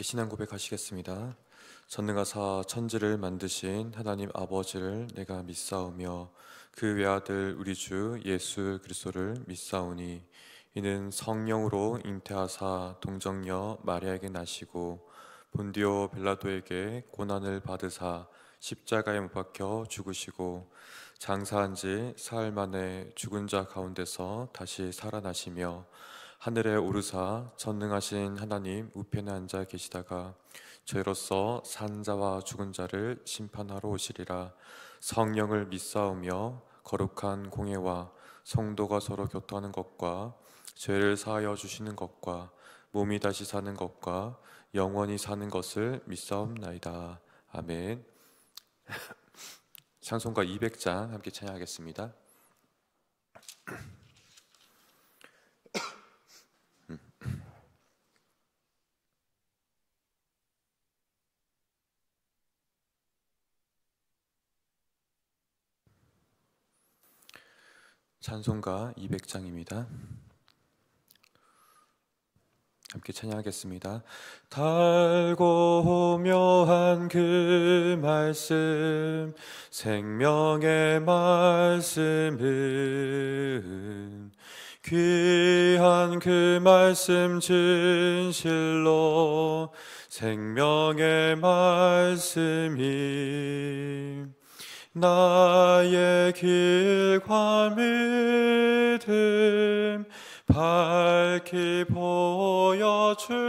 함께 신앙 고백하시겠습니다. 전능하사 천지를 만드신 하나님 아버지를 내가 믿사오며 그 외아들 우리 주 예수 그리스도를 믿사오니 이는 성령으로 잉태하사 동정녀 마리아에게 나시고 본디오 빌라도에게 고난을 받으사 십자가에 못 박혀 죽으시고 장사한 지 사흘 만에 죽은 자 가운데서 다시 살아나시며 하늘에 오르사 전능하신 하나님 우편에 앉아 계시다가 저희로서 산 자와 죽은 자를 심판하러 오시리라. 성령을 믿사오며 거룩한 공예와 성도가 서로 교통하는 것과 죄를 사하여 주시는 것과 몸이 다시 사는 것과 영원히 사는 것을 믿사옵나이다. 아멘. 찬송가 200장 함께 찬양하겠습니다. 찬송가 200장입니다. 함께 찬양하겠습니다. 달고 묘한 그 말씀, 생명의 말씀은 귀한 그 말씀 진실로 생명의 말씀이 나의 길과 믿음 밝히 보여주니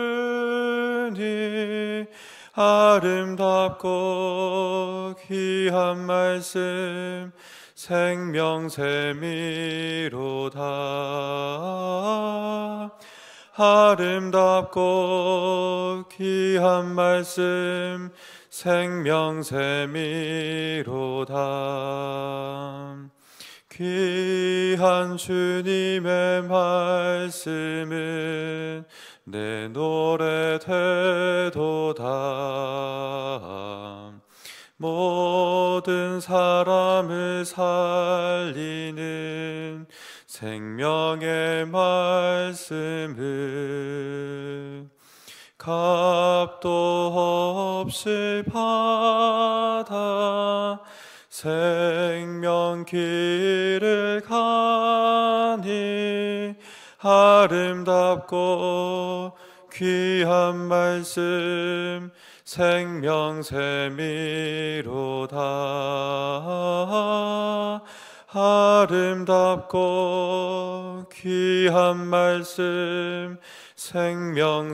아름답고 귀한 말씀 생명샘이로다. 아름답고 귀한 말씀 생명샘이로다. 귀한 주님의 말씀은 내 노래 되도다. 모든 사람을 살리는 생명의 말씀은 값도 없이 받아 생명 길을 가니 아름답고 귀한 말씀 생명샘이로다. 아름답고 귀한 말씀 생명샘이로다.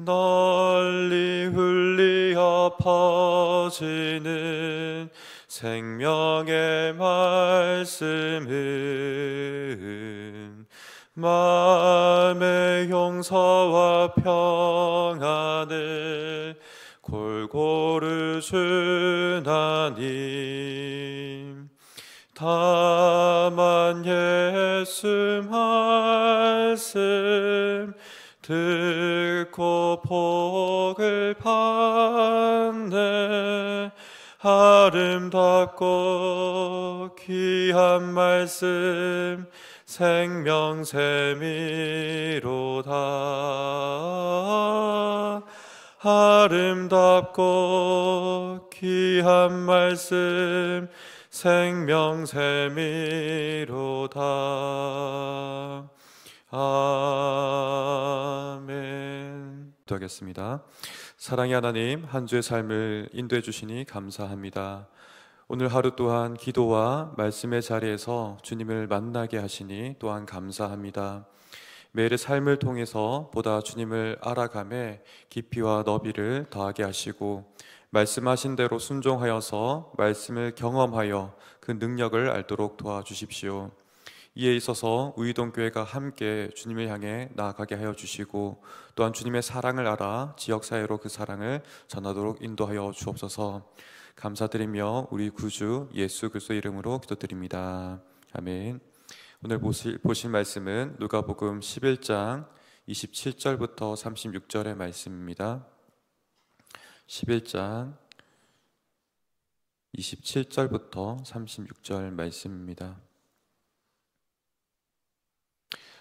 널리 흘리어 퍼지는 생명의 말씀은 마음의 용서와 평안을 골고루 주나니 다만 예수 말씀 듣고 복을 받네. 아름답고 귀한 말씀 생명샘이로다. 아름답고 귀한 말씀 생명샘이로다. 아멘. 기도하겠습니다. 사랑의 하나님, 한 주의 삶을 인도해 주시니 감사합니다. 오늘 하루 또한 기도와 말씀의 자리에서 주님을 만나게 하시니 또한 감사합니다. 매일의 삶을 통해서 보다 주님을 알아가며 깊이와 너비를 더하게 하시고 말씀하신 대로 순종하여서 말씀을 경험하여 그 능력을 알도록 도와주십시오. 이에 있어서 우이동교회가 함께 주님을 향해 나아가게 하여 주시고 또한 주님의 사랑을 알아 지역사회로 그 사랑을 전하도록 인도하여 주옵소서. 감사드리며 우리 구주 예수 그리스도 이름으로 기도드립니다. 아멘. 오늘 보실 말씀은 누가복음 11장 27절부터 36절의 말씀입니다. 11장 27절부터 36절 말씀입니다.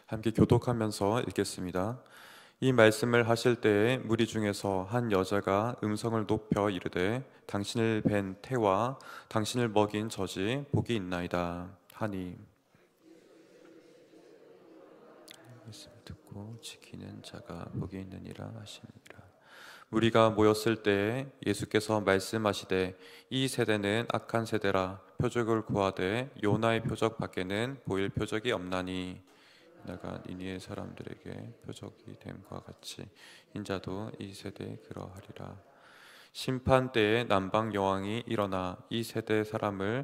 함께 교독하면서 읽겠습니다. 이 말씀을 하실 때에 무리 중에서 한 여자가 음성을 높여 이르되 당신을 뵌 태와 당신을 먹인 젖이 복이 있나이다 하니, 말씀 듣고 지키는 자가 복이 있느니라 하시니라. 무리가 모였을 때에 예수께서 말씀하시되 이 세대는 악한 세대라. 표적을 구하되 요나의 표적 밖에는 보일 표적이 없나니 나가 니니의 사람들에게 표적이 됨과 같이 인자도 이 세대에 그러하리라. 심판 때에 남방 여왕이 일어나 이 세대 사람을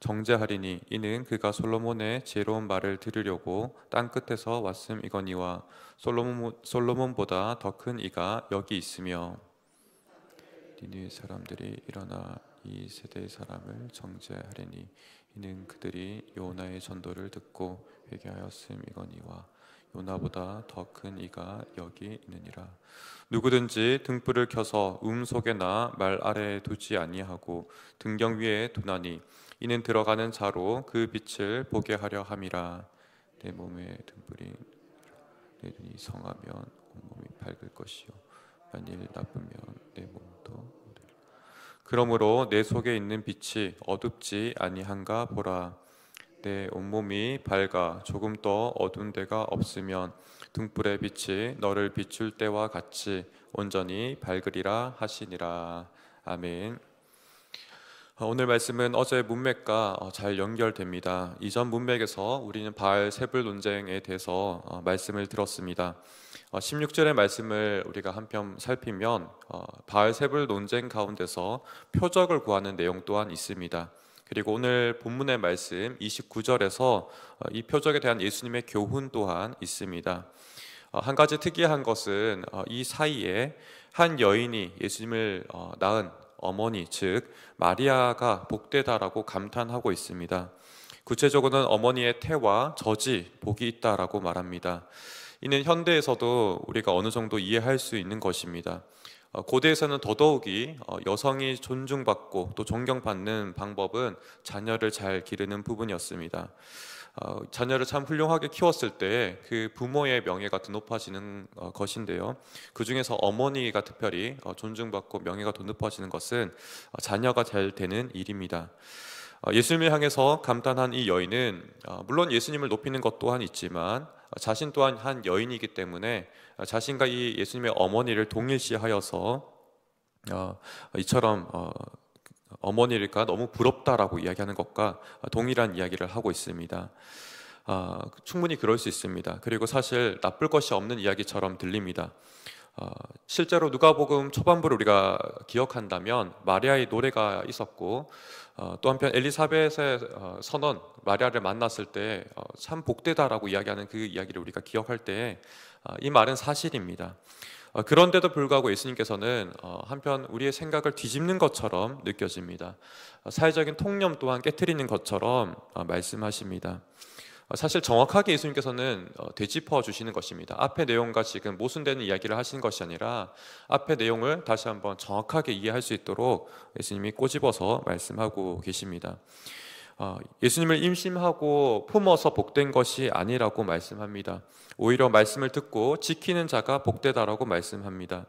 정죄하리니 이는 그가 솔로몬의 지혜로운 말을 들으려고 땅 끝에서 왔음이거니와 솔로몬보다 더 큰 이가 여기 있으며, 니느웨 사람들이 일어나 이 세대의 사람을 정죄하리니 이는 그들이 요나의 전도를 듣고 회개하였음이거니와 요나보다 더 큰 이가 여기 있느니라. 누구든지 등불을 켜서 속에나 말 아래에 두지 아니하고 등경 위에 두나니 이는 들어가는 자로 그 빛을 보게 하려 함이라. 내 몸에 등불이 내 눈이 성하면 온몸이 밝을 것이요 만일 나쁘면 내 몸도 어두리라. 그러므로 내 속에 있는 빛이 어둡지 아니한가 보라. 내 온몸이 밝아 조금 더 어두운 데가 없으면 등불의 빛이 너를 비출 때와 같이 온전히 밝으리라 하시니라. 아멘. 오늘 말씀은 어제 문맥과 잘 연결됩니다. 이전 문맥에서 우리는 바알 세불 논쟁에 대해서 말씀을 들었습니다. 16절의 말씀을 우리가 한편 살피면 바알 세불 논쟁 가운데서 표적을 구하는 내용 또한 있습니다. 그리고 오늘 본문의 말씀 29절에서 이 표적에 대한 예수님의 교훈 또한 있습니다. 한 가지 특이한 것은 이 사이에 한 여인이 예수님을 낳은 어머니, 즉 마리아가 복되다라고 감탄하고 있습니다. 구체적으로는 어머니의 태와 젖이 복이 있다라고 말합니다. 이는 현대에서도 우리가 어느 정도 이해할 수 있는 것입니다. 고대에서는 더더욱이 여성이 존중받고 또 존경받는 방법은 자녀를 잘 기르는 부분이었습니다. 자녀를 참 훌륭하게 키웠을 때 그 부모의 명예가 더 높아지는 것인데요, 그 중에서 어머니가 특별히 존중받고 명예가 더 높아지는 것은 자녀가 잘 되는 일입니다. 예수님을 향해서 감탄한 이 여인은 물론 예수님을 높이는 것 또한 있지만 자신 또한 한 여인이기 때문에 자신과 이 예수님의 어머니를 동일시하여서 이처럼 어머니가 너무 부럽다라고 이야기하는 것과 동일한 이야기를 하고 있습니다. 충분히 그럴 수 있습니다. 그리고 사실 나쁠 것이 없는 이야기처럼 들립니다. 실제로 누가복음 초반부를 우리가 기억한다면 마리아의 노래가 있었고, 또 한편 엘리사벳의 선언, 마리아를 만났을 때 참 복되다라고 이야기하는 그 이야기를 우리가 기억할 때 이 말은 사실입니다. 그런데도 불구하고 예수님께서는 한편 우리의 생각을 뒤집는 것처럼 느껴집니다. 사회적인 통념 또한 깨트리는 것처럼 말씀하십니다. 사실 정확하게 예수님께서는 되짚어 주시는 것입니다. 앞의 내용과 지금 모순되는 이야기를 하시는 것이 아니라 앞의 내용을 다시 한번 정확하게 이해할 수 있도록 예수님이 꼬집어서 말씀하고 계십니다. 예수님을 임신하고 품어서 복된 것이 아니라고 말씀합니다. 오히려 말씀을 듣고 지키는 자가 복되다라고 말씀합니다.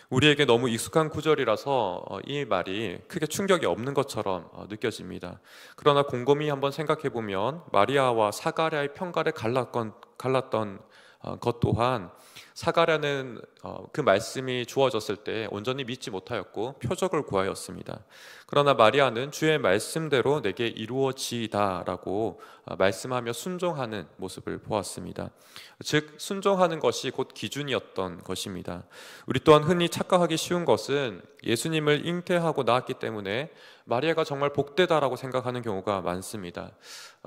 우리에게 너무 익숙한 구절이라서 이 말이 크게 충격이 없는 것처럼 느껴집니다. 그러나 곰곰이 한번 생각해 보면 마리아와 사가랴의 평가를 갈랐던 것 또한 사가랴는 그 말씀이 주어졌을 때 온전히 믿지 못하였고 표적을 구하였습니다. 그러나 마리아는 주의 말씀대로 내게 이루어지다라고 말씀하며 순종하는 모습을 보았습니다. 즉 순종하는 것이 곧 기준이었던 것입니다. 우리 또한 흔히 착각하기 쉬운 것은 예수님을 잉태하고 낳았기 때문에 마리아가 정말 복되다라고 생각하는 경우가 많습니다.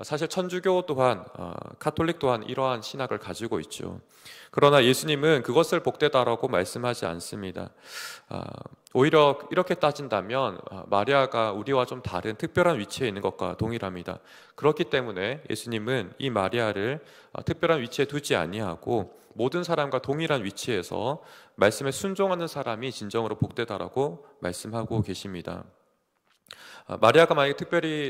사실 천주교 또한 카톨릭 또한 이러한 신학을 가지고 있죠. 그러나 예수님은 그것을 복되다라고 말씀하지 않습니다. 오히려 이렇게 따진다면 마리아가 우리와 좀 다른 특별한 위치에 있는 것과 동일합니다. 그렇기 때문에 예수님은 이 마리아를 특별한 위치에 두지 아니하고 모든 사람과 동일한 위치에서 말씀에 순종하는 사람이 진정으로 복되다라고 말씀하고 계십니다. 마리아가 만약에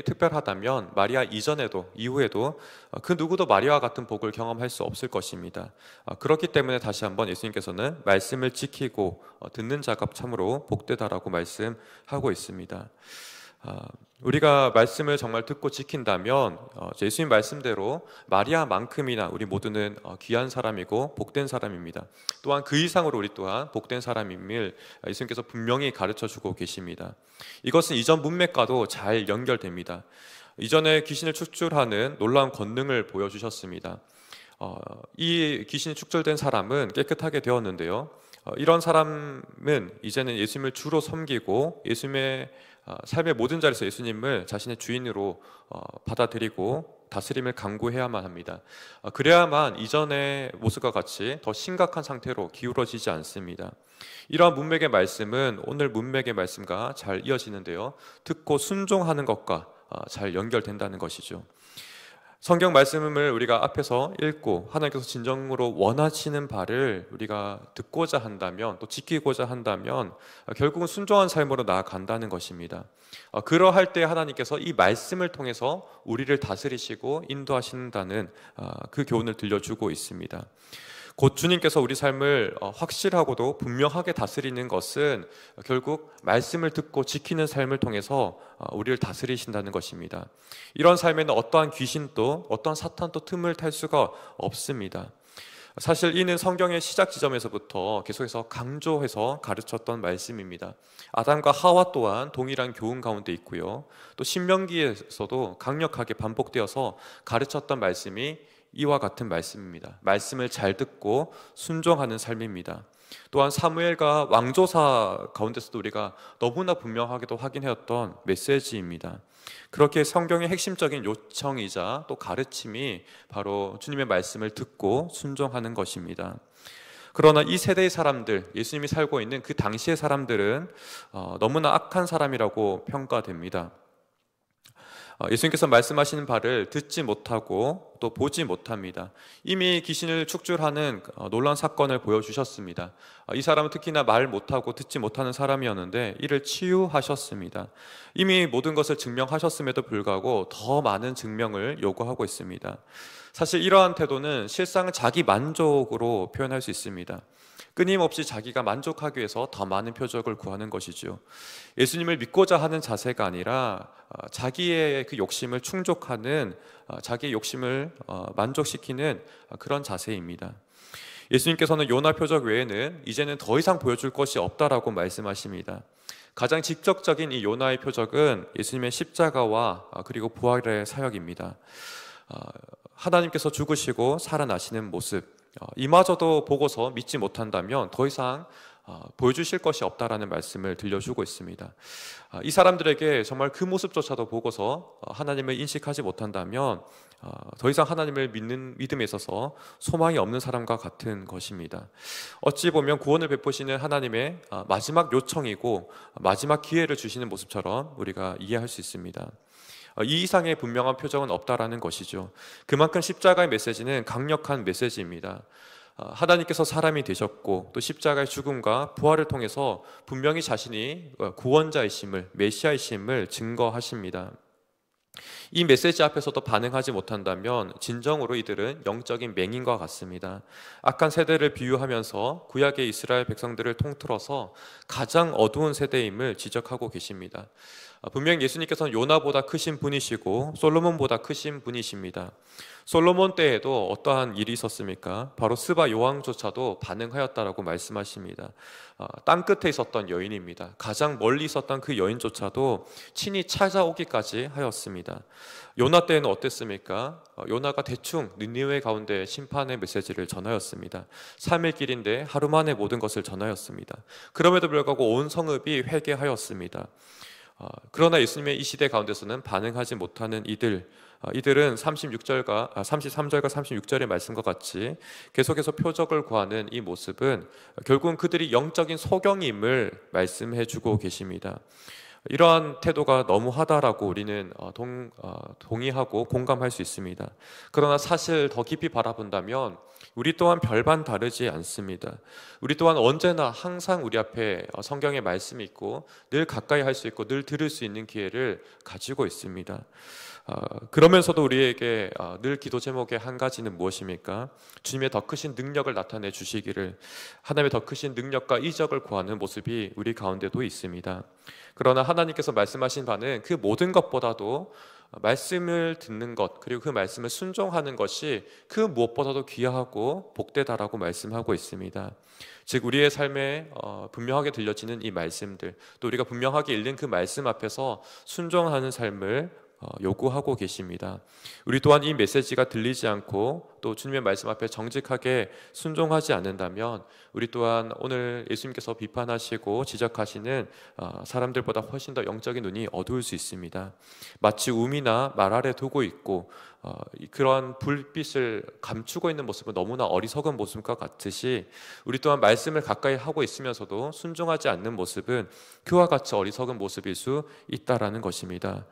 특별하다면 마리아 이전에도 이후에도 그 누구도 마리아와 같은 복을 경험할 수 없을 것입니다. 그렇기 때문에 다시 한번 예수님께서는 말씀을 지키고 듣는 자가 참으로 복되다라고 말씀하고 있습니다. 우리가 말씀을 정말 듣고 지킨다면 예수님 말씀대로 마리아만큼이나 우리 모두는 귀한 사람이고 복된 사람입니다. 또한 그 이상으로 우리 또한 복된 사람임을 예수님께서 분명히 가르쳐주고 계십니다. 이것은 이전 문맥과도 잘 연결됩니다. 이전에 귀신을 축출하는 놀라운 권능을 보여주셨습니다. 이 귀신이 축출된 사람은 깨끗하게 되었는데요. 이런 사람은 이제는 예수님을 주로 섬기고 예수님의 삶의 모든 자리에서 예수님을 자신의 주인으로 받아들이고 다스림을 강구해야만 합니다. 그래야만 이전의 모습과 같이 더 심각한 상태로 기울어지지 않습니다. 이러한 문맥의 말씀은 오늘 문맥의 말씀과 잘 이어지는데요. 듣고 순종하는 것과 잘 연결된다는 것이죠. 성경 말씀을 우리가 앞에서 읽고 하나님께서 진정으로 원하시는 바를 우리가 듣고자 한다면 또 지키고자 한다면 결국은 순종한 삶으로 나아간다는 것입니다. 그러할 때 하나님께서 이 말씀을 통해서 우리를 다스리시고 인도하신다는 그 교훈을 들려주고 있습니다. 곧 주님께서 우리 삶을 확실하고도 분명하게 다스리는 것은 결국 말씀을 듣고 지키는 삶을 통해서 우리를 다스리신다는 것입니다. 이런 삶에는 어떠한 귀신도 어떠한 사탄도 틈을 탈 수가 없습니다. 사실 이는 성경의 시작 지점에서부터 계속해서 강조해서 가르쳤던 말씀입니다. 아담과 하와 또한 동일한 교훈 가운데 있고요. 또 신명기에서도 강력하게 반복되어서 가르쳤던 말씀이 이와 같은 말씀입니다. 말씀을 잘 듣고 순종하는 삶입니다. 또한 사무엘과 왕조사 가운데서도 우리가 너무나 분명하게도 확인해왔던 메시지입니다. 그렇게 성경의 핵심적인 요청이자 또 가르침이 바로 주님의 말씀을 듣고 순종하는 것입니다. 그러나 이 세대의 사람들, 예수님이 살고 있는 그 당시의 사람들은 너무나 악한 사람이라고 평가됩니다. 예수님께서 말씀하시는 바를 듣지 못하고 또 보지 못합니다. 이미 귀신을 축출하는 놀라운 사건을 보여주셨습니다. 이 사람은 특히나 말 못하고 듣지 못하는 사람이었는데 이를 치유하셨습니다. 이미 모든 것을 증명하셨음에도 불구하고 더 많은 증명을 요구하고 있습니다. 사실 이러한 태도는 실상 자기 만족으로 표현할 수 있습니다. 끊임없이 자기가 만족하기 위해서 더 많은 표적을 구하는 것이죠. 예수님을 믿고자 하는 자세가 아니라 자기의 그 욕심을 충족하는, 자기의 욕심을 만족시키는 그런 자세입니다. 예수님께서는 요나 표적 외에는 이제는 더 이상 보여줄 것이 없다라고 말씀하십니다. 가장 직접적인 이 요나의 표적은 예수님의 십자가와 그리고 부활의 사역입니다. 하나님께서 죽으시고 살아나시는 모습, 이마저도 보고서 믿지 못한다면 더 이상 보여주실 것이 없다라는 말씀을 들려주고 있습니다. 이 사람들에게 정말 그 모습조차도 보고서 하나님을 인식하지 못한다면 더 이상 하나님을 믿는 믿음에 있어서 소망이 없는 사람과 같은 것입니다. 어찌 보면 구원을 베푸시는 하나님의 마지막 요청이고 마지막 기회를 주시는 모습처럼 우리가 이해할 수 있습니다. 이 이상의 분명한 표정은 없다라는 것이죠. 그만큼 십자가의 메시지는 강력한 메시지입니다. 하나님께서 사람이 되셨고 또 십자가의 죽음과 부활을 통해서 분명히 자신이 구원자이심을, 메시아이심을 증거하십니다. 이 메시지 앞에서도 반응하지 못한다면 진정으로 이들은 영적인 맹인과 같습니다. 악한 세대를 비유하면서 구약의 이스라엘 백성들을 통틀어서 가장 어두운 세대임을 지적하고 계십니다. 분명 예수님께서는 요나보다 크신 분이시고 솔로몬보다 크신 분이십니다. 솔로몬 때에도 어떠한 일이 있었습니까? 바로 스바 여왕조차도 반응하였다라고 말씀하십니다. 땅 끝에 있었던 여인입니다. 가장 멀리 있었던 그 여인조차도 친히 찾아오기까지 하였습니다. 요나 때에는 어땠습니까? 요나가 대충 니느웨 가운데 심판의 메시지를 전하였습니다. 3일 길인데 하루 만에 모든 것을 전하였습니다. 그럼에도 불구하고 온 성읍이 회개하였습니다. 그러나 예수님의 이 시대 가운데서는 반응하지 못하는 이들은 33절과 36절의 말씀과 같이 계속해서 표적을 구하는 이 모습은 결국은 그들이 영적인 소경임을 말씀해 주고 계십니다. 이러한 태도가 너무하다라고 우리는 동의하고 공감할 수 있습니다. 그러나 사실 더 깊이 바라본다면 우리 또한 별반 다르지 않습니다. 우리 또한 언제나 항상 우리 앞에 성경의 말씀이 있고 늘 가까이 할 수 있고 늘 들을 수 있는 기회를 가지고 있습니다. 그러면서도 우리에게 늘 기도 제목의 한 가지는 무엇입니까? 주님의 더 크신 능력을 나타내 주시기를, 하나님의 더 크신 능력과 이적을 구하는 모습이 우리 가운데도 있습니다. 그러나 하나님께서 말씀하신 바는 그 모든 것보다도 말씀을 듣는 것, 그리고 그 말씀을 순종하는 것이 그 무엇보다도 귀하고 복되다라고 말씀하고 있습니다. 즉 우리의 삶에 분명하게 들려지는 이 말씀들, 또 우리가 분명하게 읽는 그 말씀 앞에서 순종하는 삶을 요구하고 계십니다. 우리 또한 이 메시지가 들리지 않고 또 주님의 말씀 앞에 정직하게 순종하지 않는다면 우리 또한 오늘 예수님께서 비판하시고 지적하시는 사람들보다 훨씬 더 영적인 눈이 어두울 수 있습니다. 마치 우미나 말 아래 두고 있고 그런 불빛을 감추고 있는 모습은 너무나 어리석은 모습과 같듯이 우리 또한 말씀을 가까이 하고 있으면서도 순종하지 않는 모습은 그와 같이 어리석은 모습일 수 있다라는 것입니다.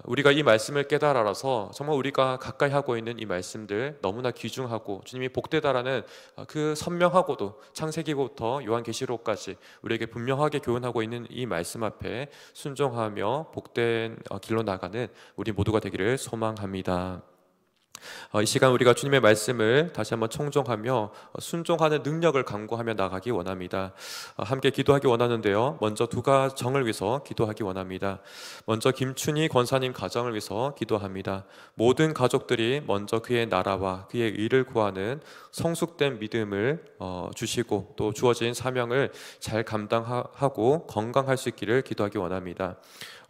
우리가 이 말씀을 깨달아 알아서 정말 우리가 가까이 하고 있는 이 말씀들 너무나 귀중하고 주님이 복되다라는 그 선명하고도 창세기부터 요한계시록까지 우리에게 분명하게 교훈하고 있는 이 말씀 앞에 순종하며 복된 길로 나가는 우리 모두가 되기를 소망합니다. 이 시간 우리가 주님의 말씀을 다시 한번 청종하며 순종하는 능력을 강구하며 나가기 원합니다. 함께 기도하기 원하는데요, 먼저 두 가정을 위해서 기도하기 원합니다. 먼저 김춘희 권사님 가정을 위해서 기도합니다. 모든 가족들이 먼저 그의 나라와 그의 의를 구하는 성숙된 믿음을 주시고 또 주어진 사명을 잘 감당하고 건강할 수 있기를 기도하기 원합니다.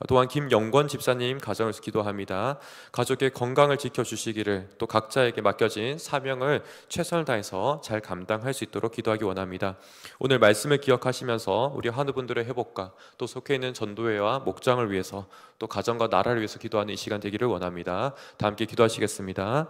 또한 김영권 집사님 가정을 기도합니다. 가족의 건강을 지켜주시기를, 또 각자에게 맡겨진 사명을 최선을 다해서 잘 감당할 수 있도록 기도하기 원합니다. 오늘 말씀을 기억하시면서 우리 한우분들의 회복과 또 속해 있는 전도회와 목장을 위해서 또 가정과 나라를 위해서 기도하는 이 시간 되기를 원합니다. 다 함께 기도하시겠습니다.